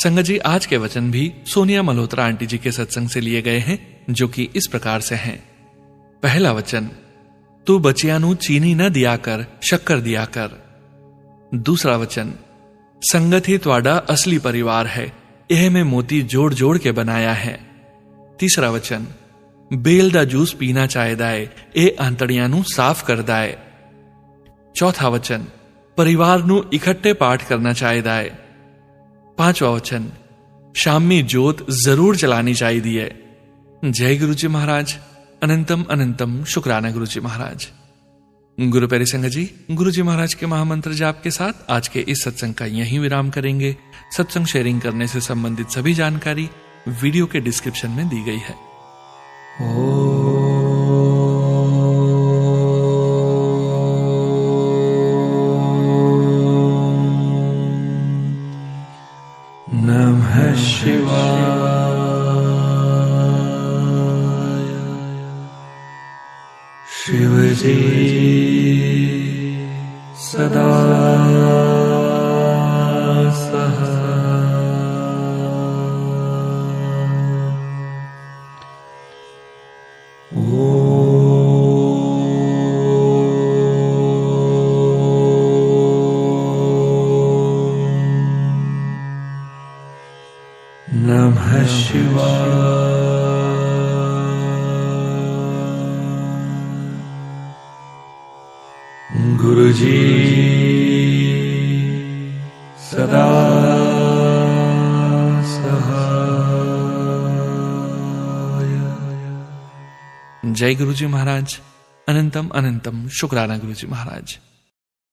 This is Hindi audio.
संगत जी, आज के वचन भी सोनिया मल्होत्रा आंटी जी के सत्संग से लिए गए हैं, जो कि इस प्रकार से हैं। पहला वचन, तू बचिया नू चीनी न दिया कर, शक्कर दिया कर। दूसरा वचन, संगत ही त्वाडा असली परिवार है, यह में मोती जोड़ जोड़ के बनाया है। तीसरा वचन, बेल दा जूस पीना चाहेदा है, ए आंतड़ियां नू साफ करदा है। चौथा वचन, परिवार नू इकट्ठे पाठ करना चाहेदा है। पांचवा वचन, शामी जोत जरूर जलानी चाहिए है। जय गुरु जी महाराज। अनंतम अनंतम शुक्राना गुरु जी महाराज। गुरु प्यारे संगत जी, गुरु जी महाराज के महामंत्र जाप के साथ आज के इस सत्संग का यहीं विराम करेंगे। सत्संग शेयरिंग करने से संबंधित सभी जानकारी वीडियो के डिस्क्रिप्शन में दी गई है। नमः शिवाय। शिव जी सदा सहाय। नमः शिवाय। गुरु जी सदा सहाय। जय गुरु जी महाराज। अनंतम अनंतम शुक्राना गुरु जी महाराज।